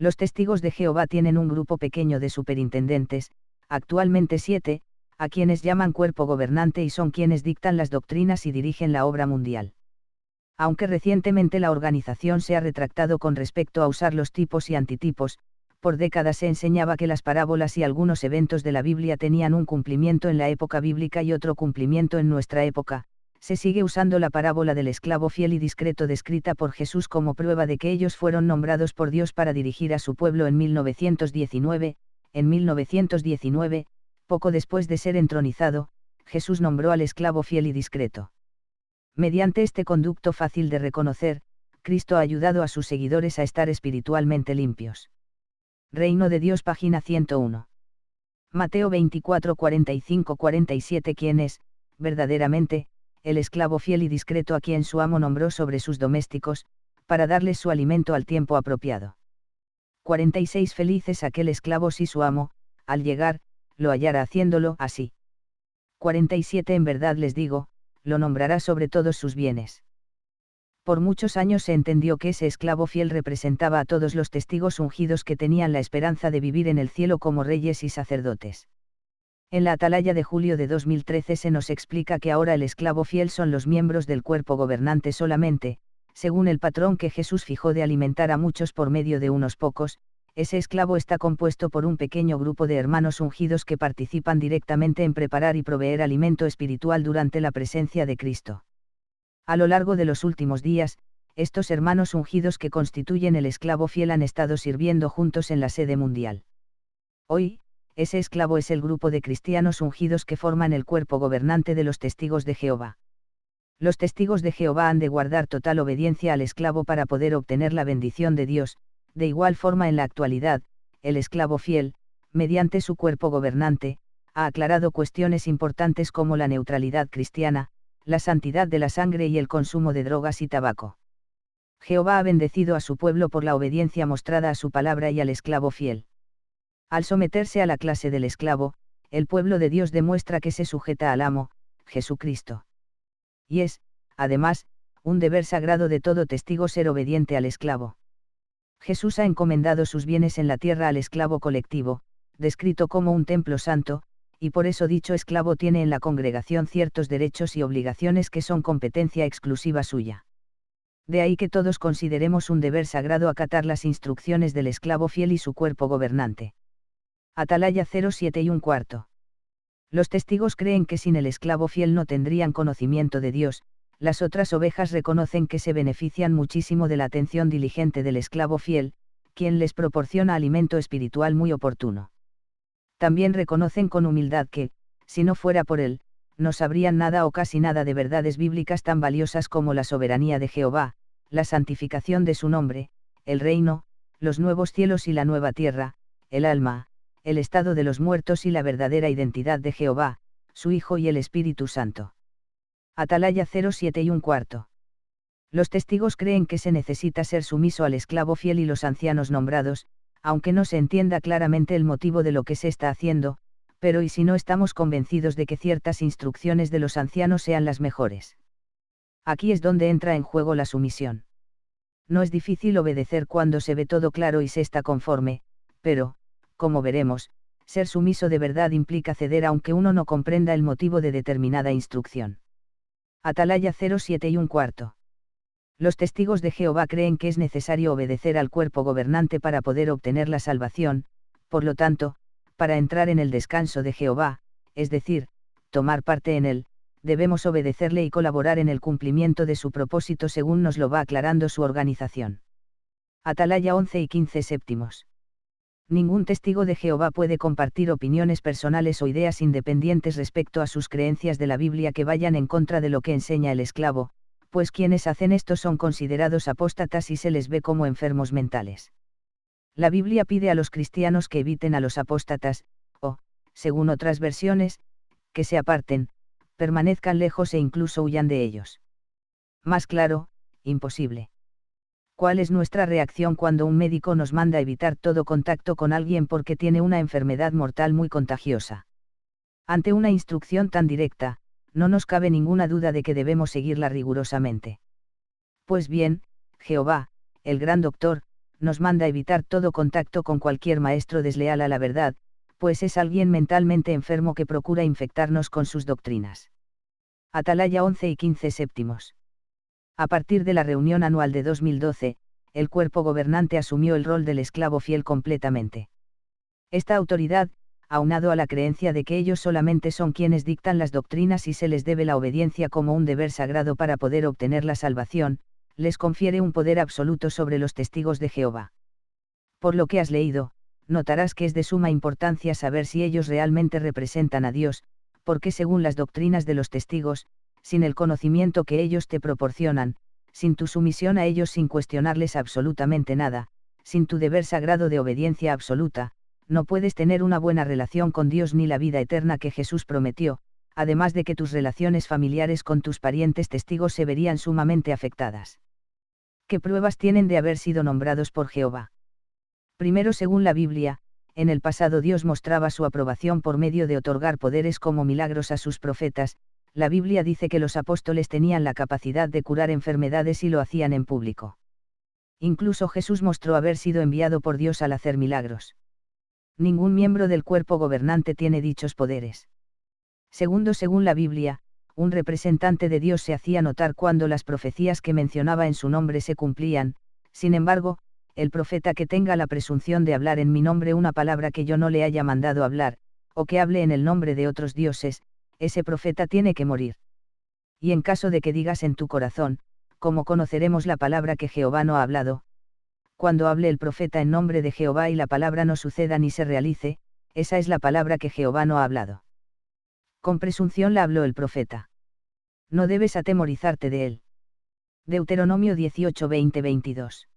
Los testigos de Jehová tienen un grupo pequeño de superintendentes, actualmente 7, a quienes llaman cuerpo gobernante y son quienes dictan las doctrinas y dirigen la obra mundial. Aunque recientemente la organización se ha retractado con respecto a usar los tipos y antitipos, por décadas se enseñaba que las parábolas y algunos eventos de la Biblia tenían un cumplimiento en la época bíblica y otro cumplimiento en nuestra época. Se sigue usando la parábola del esclavo fiel y discreto descrita por Jesús como prueba de que ellos fueron nombrados por Dios para dirigir a su pueblo en 1919. En 1919, poco después de ser entronizado, Jesús nombró al esclavo fiel y discreto. Mediante este conducto fácil de reconocer, Cristo ha ayudado a sus seguidores a estar espiritualmente limpios. Reino de Dios, página 101. Mateo 24, 45, 47. ¿Quién es, verdaderamente, el esclavo fiel y discreto a quien su amo nombró sobre sus domésticos, para darles su alimento al tiempo apropiado? 46. Feliz es aquel esclavo si su amo, al llegar, lo hallara haciéndolo así. 47. En verdad les digo, lo nombrará sobre todos sus bienes. Por muchos años se entendió que ese esclavo fiel representaba a todos los testigos ungidos que tenían la esperanza de vivir en el cielo como reyes y sacerdotes. En la Atalaya de julio de 2013 se nos explica que ahora el esclavo fiel son los miembros del cuerpo gobernante solamente, según el patrón que Jesús fijó de alimentar a muchos por medio de unos pocos. Ese esclavo está compuesto por un pequeño grupo de hermanos ungidos que participan directamente en preparar y proveer alimento espiritual durante la presencia de Cristo. A lo largo de los últimos días, estos hermanos ungidos que constituyen el esclavo fiel han estado sirviendo juntos en la sede mundial. Hoy, ese esclavo es el grupo de cristianos ungidos que forman el cuerpo gobernante de los testigos de Jehová. Los testigos de Jehová han de guardar total obediencia al esclavo para poder obtener la bendición de Dios. De igual forma, en la actualidad, el esclavo fiel, mediante su cuerpo gobernante, ha aclarado cuestiones importantes como la neutralidad cristiana, la santidad de la sangre y el consumo de drogas y tabaco. Jehová ha bendecido a su pueblo por la obediencia mostrada a su palabra y al esclavo fiel. Al someterse a la clase del esclavo, el pueblo de Dios demuestra que se sujeta al amo, Jesucristo. Y es, además, un deber sagrado de todo testigo ser obediente al esclavo. Jesús ha encomendado sus bienes en la tierra al esclavo colectivo, descrito como un templo santo, y por eso dicho esclavo tiene en la congregación ciertos derechos y obligaciones que son competencia exclusiva suya. De ahí que todos consideremos un deber sagrado acatar las instrucciones del esclavo fiel y su cuerpo gobernante. Atalaya 07 y un cuarto. Los testigos creen que sin el esclavo fiel no tendrían conocimiento de Dios. Las otras ovejas reconocen que se benefician muchísimo de la atención diligente del esclavo fiel, quien les proporciona alimento espiritual muy oportuno. También reconocen con humildad que, si no fuera por él, no sabrían nada o casi nada de verdades bíblicas tan valiosas como la soberanía de Jehová, la santificación de su nombre, el reino, los nuevos cielos y la nueva tierra, el alma, el estado de los muertos y la verdadera identidad de Jehová, su Hijo y el Espíritu Santo. Atalaya 07 y un cuarto. Los testigos creen que se necesita ser sumiso al esclavo fiel y los ancianos nombrados, aunque no se entienda claramente el motivo de lo que se está haciendo, pero ¿y si no estamos convencidos de que ciertas instrucciones de los ancianos sean las mejores? Aquí es donde entra en juego la sumisión. No es difícil obedecer cuando se ve todo claro y se está conforme, pero, como veremos, ser sumiso de verdad implica ceder aunque uno no comprenda el motivo de determinada instrucción. Atalaya 07 y un cuarto. Los testigos de Jehová creen que es necesario obedecer al cuerpo gobernante para poder obtener la salvación, por lo tanto, para entrar en el descanso de Jehová, es decir, tomar parte en él, debemos obedecerle y colaborar en el cumplimiento de su propósito según nos lo va aclarando su organización. Atalaya 11 y 15 séptimos. Ningún testigo de Jehová puede compartir opiniones personales o ideas independientes respecto a sus creencias de la Biblia que vayan en contra de lo que enseña el esclavo, pues quienes hacen esto son considerados apóstatas y se les ve como enfermos mentales. La Biblia pide a los cristianos que eviten a los apóstatas, o, según otras versiones, que se aparten, permanezcan lejos e incluso huyan de ellos. Más claro, imposible. ¿Cuál es nuestra reacción cuando un médico nos manda evitar todo contacto con alguien porque tiene una enfermedad mortal muy contagiosa? Ante una instrucción tan directa, no nos cabe ninguna duda de que debemos seguirla rigurosamente. Pues bien, Jehová, el gran doctor, nos manda evitar todo contacto con cualquier maestro desleal a la verdad, pues es alguien mentalmente enfermo que procura infectarnos con sus doctrinas. Atalaya 11 y 15 séptimos. A partir de la reunión anual de 2012, el cuerpo gobernante asumió el rol del esclavo fiel completamente. Esta autoridad, aunado a la creencia de que ellos solamente son quienes dictan las doctrinas y se les debe la obediencia como un deber sagrado para poder obtener la salvación, les confiere un poder absoluto sobre los testigos de Jehová. Por lo que has leído, notarás que es de suma importancia saber si ellos realmente representan a Dios, porque según las doctrinas de los testigos, sin el conocimiento que ellos te proporcionan, sin tu sumisión a ellos sin cuestionarles absolutamente nada, sin tu deber sagrado de obediencia absoluta, no puedes tener una buena relación con Dios ni la vida eterna que Jesús prometió, además de que tus relaciones familiares con tus parientes testigos se verían sumamente afectadas. ¿Qué pruebas tienen de haber sido nombrados por Jehová? Primero, según la Biblia, en el pasado Dios mostraba su aprobación por medio de otorgar poderes como milagros a sus profetas. La Biblia dice que los apóstoles tenían la capacidad de curar enfermedades y lo hacían en público. Incluso Jesús mostró haber sido enviado por Dios al hacer milagros. Ningún miembro del cuerpo gobernante tiene dichos poderes. Segundo, según la Biblia, un representante de Dios se hacía notar cuando las profecías que mencionaba en su nombre se cumplían. Sin embargo, el profeta que tenga la presunción de hablar en mi nombre una palabra que yo no le haya mandado hablar, o que hable en el nombre de otros dioses, ese profeta tiene que morir. Y en caso de que digas en tu corazón, ¿cómo conoceremos la palabra que Jehová no ha hablado? Cuando hable el profeta en nombre de Jehová y la palabra no suceda ni se realice, esa es la palabra que Jehová no ha hablado. Con presunción la habló el profeta. No debes atemorizarte de él. Deuteronomio 18, 20, 22.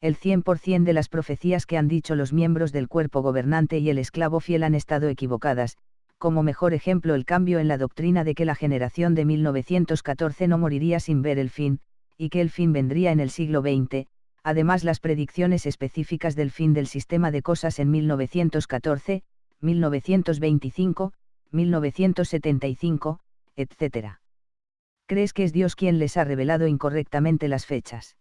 El 100% de las profecías que han dicho los miembros del cuerpo gobernante y el esclavo fiel han estado equivocadas, como mejor ejemplo el cambio en la doctrina de que la generación de 1914 no moriría sin ver el fin, y que el fin vendría en el siglo XX, además las predicciones específicas del fin del sistema de cosas en 1914, 1925, 1975, etc. ¿Crees que es Dios quien les ha revelado incorrectamente las fechas?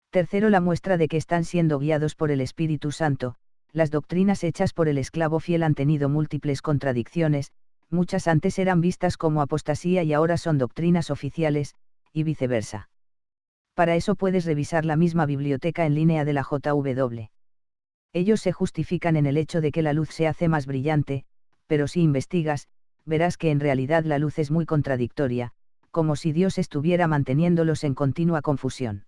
Tercero, la muestra de que están siendo guiados por el Espíritu Santo. Las doctrinas hechas por el esclavo fiel han tenido múltiples contradicciones, muchas antes eran vistas como apostasía y ahora son doctrinas oficiales, y viceversa. Para eso puedes revisar la misma biblioteca en línea de la JW. Ellos se justifican en el hecho de que la luz se hace más brillante, pero si investigas, verás que en realidad la luz es muy contradictoria, como si Dios estuviera manteniéndolos en continua confusión.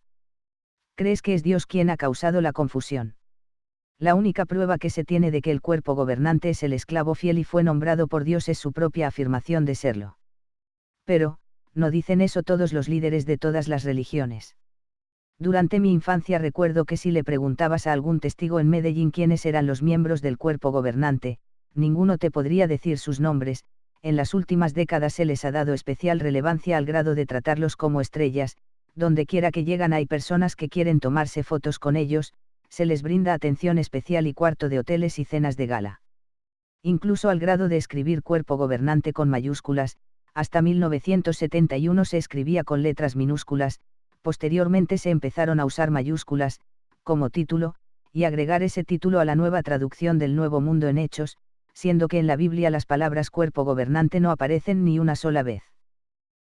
¿Crees que es Dios quien ha causado la confusión? La única prueba que se tiene de que el cuerpo gobernante es el esclavo fiel y fue nombrado por Dios es su propia afirmación de serlo. Pero, no dicen eso todos los líderes de todas las religiones. Durante mi infancia recuerdo que si le preguntabas a algún testigo en Medellín quiénes eran los miembros del cuerpo gobernante, ninguno te podría decir sus nombres. En las últimas décadas se les ha dado especial relevancia al grado de tratarlos como estrellas. Donde quiera que llegan hay personas que quieren tomarse fotos con ellos, se les brinda atención especial y cuarto de hoteles y cenas de gala. Incluso al grado de escribir cuerpo gobernante con mayúsculas. Hasta 1971 se escribía con letras minúsculas, posteriormente se empezaron a usar mayúsculas, como título, y agregar ese título a la nueva traducción del Nuevo Mundo en Hechos, siendo que en la Biblia las palabras cuerpo gobernante no aparecen ni una sola vez.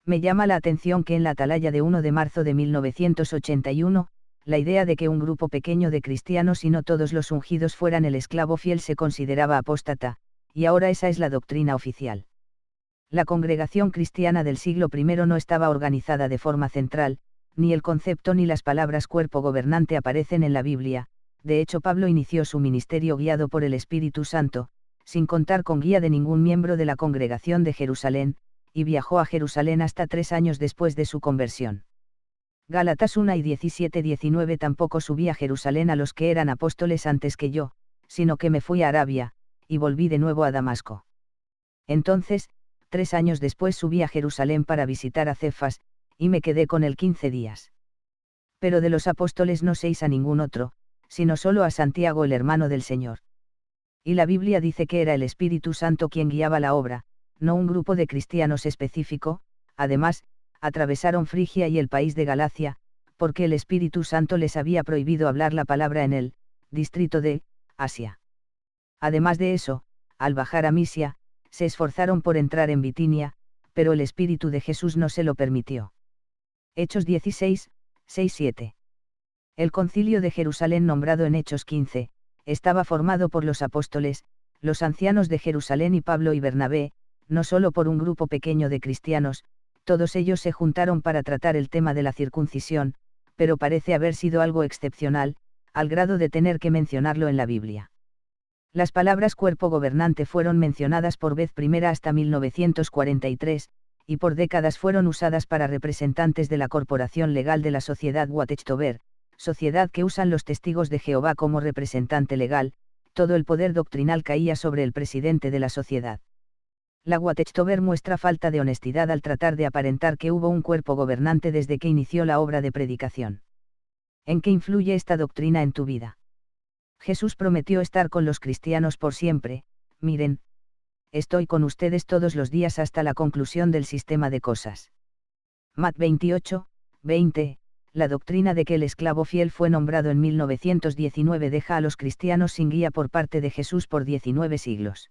Me llama la atención que en la atalaya de 1 de marzo de 1981, la idea de que un grupo pequeño de cristianos y no todos los ungidos fueran el esclavo fiel se consideraba apóstata, y ahora esa es la doctrina oficial. La congregación cristiana del siglo I no estaba organizada de forma central, ni el concepto ni las palabras cuerpo gobernante aparecen en la Biblia. De hecho Pablo inició su ministerio guiado por el Espíritu Santo, sin contar con guía de ningún miembro de la congregación de Jerusalén, y viajó a Jerusalén hasta 3 años después de su conversión. Gálatas 1 y 17-19 Tampoco subí a Jerusalén a los que eran apóstoles antes que yo, sino que me fui a Arabia, y volví de nuevo a Damasco. Entonces, 3 años después subí a Jerusalén para visitar a Cefas, y me quedé con él 15 días. Pero de los apóstoles no seis a ningún otro, sino solo a Santiago el hermano del Señor. Y la Biblia dice que era el Espíritu Santo quien guiaba la obra, no un grupo de cristianos específico. Además, atravesaron Frigia y el país de Galacia, porque el Espíritu Santo les había prohibido hablar la palabra en el distrito de Asia. Además de eso, al bajar a Misia, se esforzaron por entrar en Bitinia, pero el Espíritu de Jesús no se lo permitió. Hechos 16, 6-7. El concilio de Jerusalén nombrado en Hechos 15, estaba formado por los apóstoles, los ancianos de Jerusalén y Pablo y Bernabé, no solo por un grupo pequeño de cristianos, todos ellos se juntaron para tratar el tema de la circuncisión, pero parece haber sido algo excepcional, al grado de tener que mencionarlo en la Biblia. Las palabras cuerpo gobernante fueron mencionadas por vez primera hasta 1943, y por décadas fueron usadas para representantes de la corporación legal de la sociedad Watchtower, sociedad que usan los testigos de Jehová como representante legal. Todo el poder doctrinal caía sobre el presidente de la sociedad. La Watchtower muestra falta de honestidad al tratar de aparentar que hubo un cuerpo gobernante desde que inició la obra de predicación. ¿En qué influye esta doctrina en tu vida? Jesús prometió estar con los cristianos por siempre. Miren, estoy con ustedes todos los días hasta la conclusión del sistema de cosas. Mat 28, 20. La doctrina de que el esclavo fiel fue nombrado en 1919 deja a los cristianos sin guía por parte de Jesús por 19 siglos.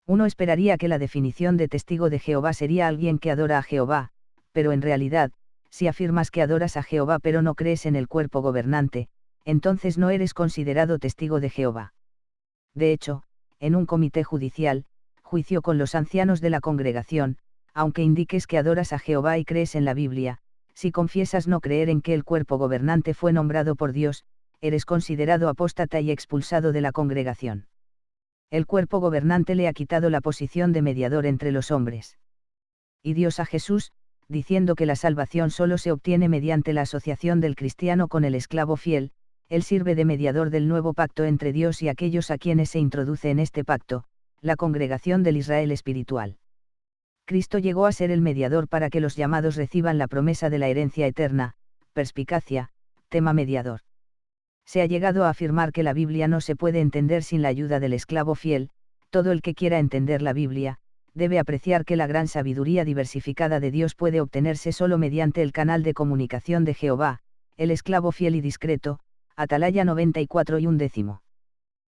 Uno esperaría que la definición de testigo de Jehová sería alguien que adora a Jehová, pero en realidad, si afirmas que adoras a Jehová pero no crees en el cuerpo gobernante, entonces no eres considerado testigo de Jehová. De hecho, en un comité judicial, juicio con los ancianos de la congregación, aunque indiques que adoras a Jehová y crees en la Biblia, si confiesas no creer en que el cuerpo gobernante fue nombrado por Dios, eres considerado apóstata y expulsado de la congregación. El cuerpo gobernante le ha quitado la posición de mediador entre los hombres. Y Dios a Jesús, diciendo que la salvación solo se obtiene mediante la asociación del cristiano con el esclavo fiel, él sirve de mediador del nuevo pacto entre Dios y aquellos a quienes se introduce en este pacto, la congregación del Israel espiritual. Cristo llegó a ser el mediador para que los llamados reciban la promesa de la herencia eterna. Perspicacia, tema mediador. Se ha llegado a afirmar que la Biblia no se puede entender sin la ayuda del esclavo fiel. Todo el que quiera entender la Biblia, debe apreciar que la gran sabiduría diversificada de Dios puede obtenerse solo mediante el canal de comunicación de Jehová, el esclavo fiel y discreto. Atalaya 94 y 1.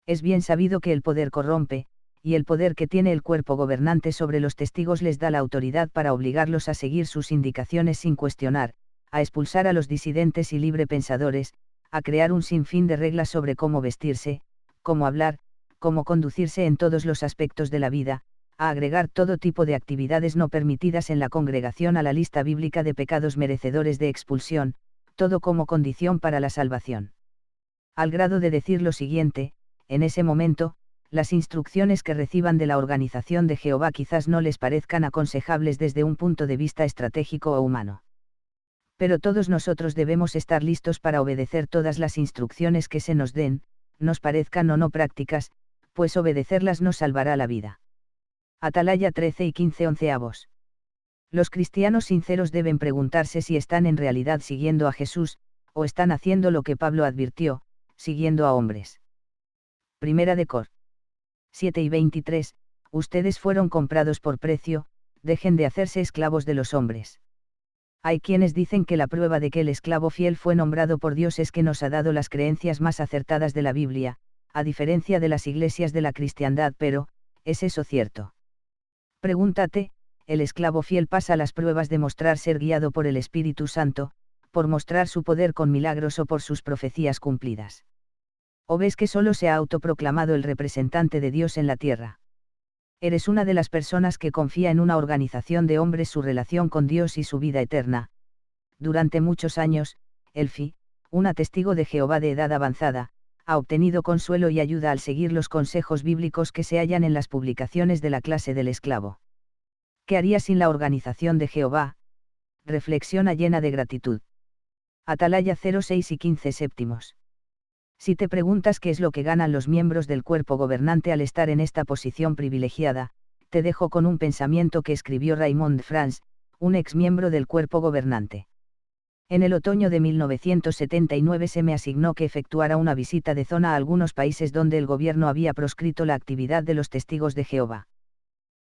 Es bien sabido que el poder corrompe, y el poder que tiene el cuerpo gobernante sobre los testigos les da la autoridad para obligarlos a seguir sus indicaciones sin cuestionar, a expulsar a los disidentes y librepensadores, a crear un sinfín de reglas sobre cómo vestirse, cómo hablar, cómo conducirse en todos los aspectos de la vida, a agregar todo tipo de actividades no permitidas en la congregación a la lista bíblica de pecados merecedores de expulsión, todo como condición para la salvación. Al grado de decir lo siguiente: en ese momento, las instrucciones que reciban de la organización de Jehová quizás no les parezcan aconsejables desde un punto de vista estratégico o humano. Pero todos nosotros debemos estar listos para obedecer todas las instrucciones que se nos den, nos parezcan o no prácticas, pues obedecerlas nos salvará la vida. Atalaya 13 y 15 onceavos. Los cristianos sinceros deben preguntarse si están en realidad siguiendo a Jesús, o están haciendo lo que Pablo advirtió, siguiendo a hombres. Primera de Cor. 7 y 23, ustedes fueron comprados por precio, dejen de hacerse esclavos de los hombres. Hay quienes dicen que la prueba de que el esclavo fiel fue nombrado por Dios es que nos ha dado las creencias más acertadas de la Biblia, a diferencia de las iglesias de la cristiandad, pero, ¿es eso cierto? Pregúntate, el esclavo fiel pasa las pruebas de mostrar ser guiado por el Espíritu Santo, por mostrar su poder con milagros o por sus profecías cumplidas. ¿O ves que solo se ha autoproclamado el representante de Dios en la tierra? Eres una de las personas que confía en una organización de hombres su relación con Dios y su vida eterna. Durante muchos años, Elfi, una testigo de Jehová de edad avanzada, ha obtenido consuelo y ayuda al seguir los consejos bíblicos que se hallan en las publicaciones de la clase del esclavo. ¿Qué haría sin la organización de Jehová? Reflexiona llena de gratitud. Atalaya 06 y 15 séptimos. Si te preguntas qué es lo que ganan los miembros del cuerpo gobernante al estar en esta posición privilegiada, te dejo con un pensamiento que escribió Raymond France, un ex miembro del cuerpo gobernante. En el otoño de 1979 se me asignó que efectuara una visita de zona a algunos países donde el gobierno había proscrito la actividad de los testigos de Jehová.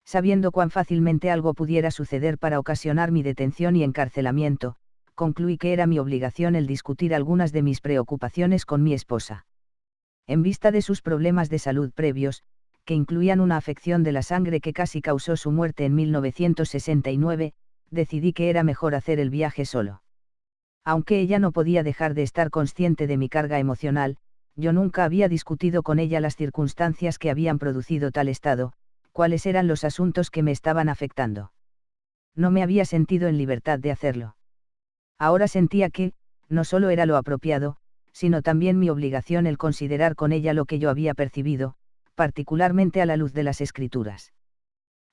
Sabiendo cuán fácilmente algo pudiera suceder para ocasionar mi detención y encarcelamiento, concluí que era mi obligación el discutir algunas de mis preocupaciones con mi esposa. En vista de sus problemas de salud previos, que incluían una afección de la sangre que casi causó su muerte en 1969, decidí que era mejor hacer el viaje solo. Aunque ella no podía dejar de estar consciente de mi carga emocional, yo nunca había discutido con ella las circunstancias que habían producido tal estado, cuáles eran los asuntos que me estaban afectando. No me había sentido en libertad de hacerlo. Ahora sentía que, no solo era lo apropiado, sino también mi obligación el considerar con ella lo que yo había percibido, particularmente a la luz de las Escrituras.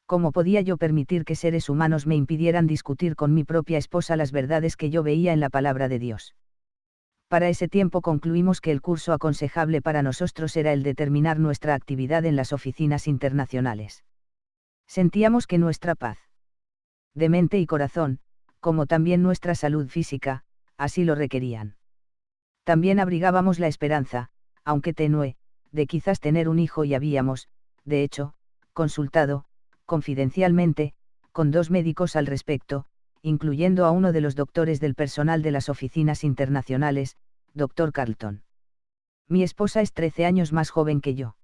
¿Cómo podía yo permitir que seres humanos me impidieran discutir con mi propia esposa las verdades que yo veía en la palabra de Dios? Para ese tiempo concluimos que el curso aconsejable para nosotros era el de terminar nuestra actividad en las oficinas internacionales. Sentíamos que nuestra paz de mente y corazón, como también nuestra salud física, así lo requerían. También abrigábamos la esperanza, aunque tenue, de quizás tener un hijo y habíamos, de hecho, consultado, confidencialmente, con 2 médicos al respecto, incluyendo a uno de los doctores del personal de las oficinas internacionales, Dr. Carlton. Mi esposa es 13 años más joven que yo.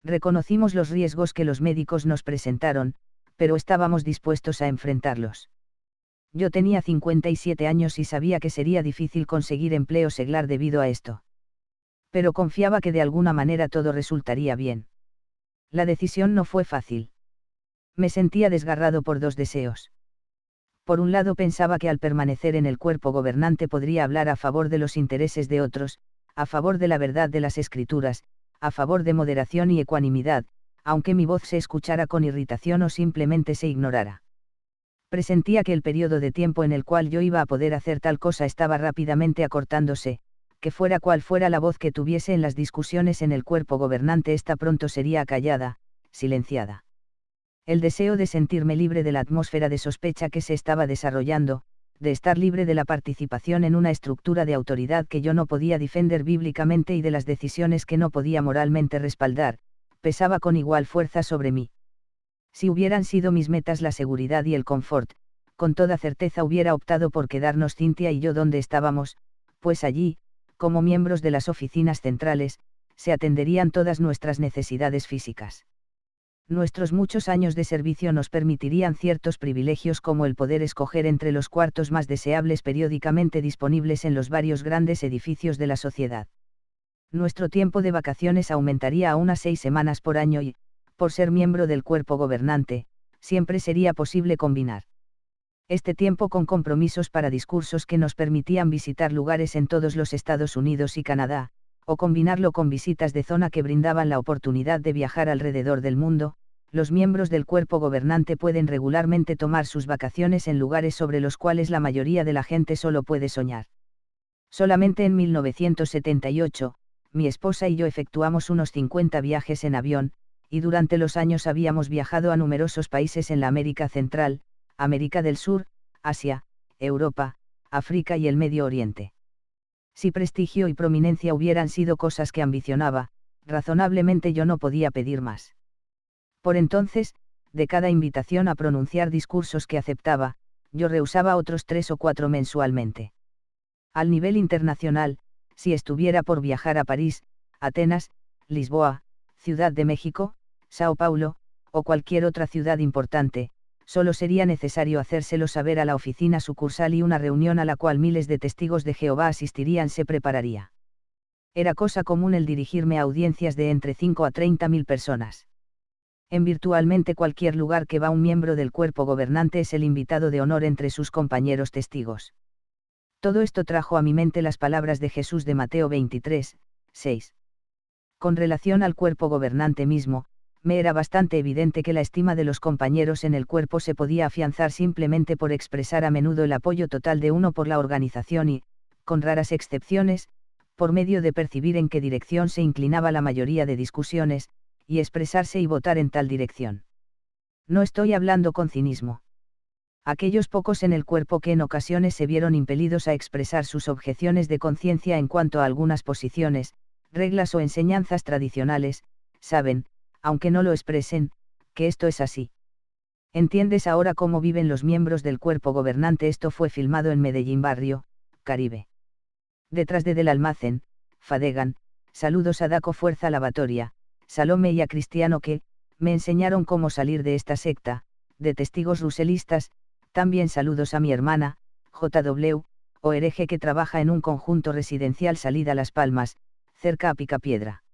Reconocimos los riesgos que los médicos nos presentaron, pero estábamos dispuestos a enfrentarlos. Yo tenía 57 años y sabía que sería difícil conseguir empleo seglar debido a esto. Pero confiaba que de alguna manera todo resultaría bien. La decisión no fue fácil. Me sentía desgarrado por 2 deseos. Por un lado pensaba que al permanecer en el cuerpo gobernante podría hablar a favor de los intereses de otros, a favor de la verdad de las Escrituras, a favor de moderación y ecuanimidad, aunque mi voz se escuchara con irritación o simplemente se ignorara. Presentía que el periodo de tiempo en el cual yo iba a poder hacer tal cosa estaba rápidamente acortándose, que fuera cual fuera la voz que tuviese en las discusiones en el cuerpo gobernante, esta pronto sería acallada, silenciada. El deseo de sentirme libre de la atmósfera de sospecha que se estaba desarrollando, de estar libre de la participación en una estructura de autoridad que yo no podía defender bíblicamente y de las decisiones que no podía moralmente respaldar, pesaba con igual fuerza sobre mí. Si hubieran sido mis metas la seguridad y el confort, con toda certeza hubiera optado por quedarnos Cynthia y yo donde estábamos, pues allí, como miembros de las oficinas centrales, se atenderían todas nuestras necesidades físicas. Nuestros muchos años de servicio nos permitirían ciertos privilegios como el poder escoger entre los cuartos más deseables periódicamente disponibles en los varios grandes edificios de la sociedad. Nuestro tiempo de vacaciones aumentaría a unas 6 semanas por año y, por ser miembro del cuerpo gobernante, siempre sería posible combinar este tiempo con compromisos para discursos que nos permitían visitar lugares en todos los Estados Unidos y Canadá, o combinarlo con visitas de zona que brindaban la oportunidad de viajar alrededor del mundo. Los miembros del cuerpo gobernante pueden regularmente tomar sus vacaciones en lugares sobre los cuales la mayoría de la gente solo puede soñar. Solamente en 1978, mi esposa y yo efectuamos unos 50 viajes en avión, y durante los años habíamos viajado a numerosos países en la América Central, América del Sur, Asia, Europa, África y el Medio Oriente. Si prestigio y prominencia hubieran sido cosas que ambicionaba, razonablemente yo no podía pedir más. Por entonces, de cada invitación a pronunciar discursos que aceptaba, yo rehusaba otros 3 o 4 mensualmente. Al nivel internacional, si estuviera por viajar a París, Atenas, Lisboa, Ciudad de México, Sao Paulo, o cualquier otra ciudad importante, solo sería necesario hacérselo saber a la oficina sucursal y una reunión a la cual miles de testigos de Jehová asistirían se prepararía. Era cosa común el dirigirme a audiencias de entre 5 a 30.000 personas. En virtualmente cualquier lugar que va un miembro del cuerpo gobernante es el invitado de honor entre sus compañeros testigos. Todo esto trajo a mi mente las palabras de Jesús de Mateo 23, 6. Con relación al cuerpo gobernante mismo, me era bastante evidente que la estima de los compañeros en el cuerpo se podía afianzar simplemente por expresar a menudo el apoyo total de uno por la organización y, con raras excepciones, por medio de percibir en qué dirección se inclinaba la mayoría de discusiones, y expresarse y votar en tal dirección. No estoy hablando con cinismo. Aquellos pocos en el cuerpo que en ocasiones se vieron impelidos a expresar sus objeciones de conciencia en cuanto a algunas posiciones, reglas o enseñanzas tradicionales, saben, aunque no lo expresen, que esto es así. ¿Entiendes ahora cómo viven los miembros del cuerpo gobernante? Esto fue filmado en Medellín, Barrio Caribe. Detrás de Del Almacén, Fadegan, saludos a Daco Fuerza Lavatoria, Salome y a Cristiano que, me enseñaron cómo salir de esta secta, de testigos ruselistas, también saludos a mi hermana, JW, o hereje que trabaja en un conjunto residencial salida Las Palmas, cerca a Picapiedra.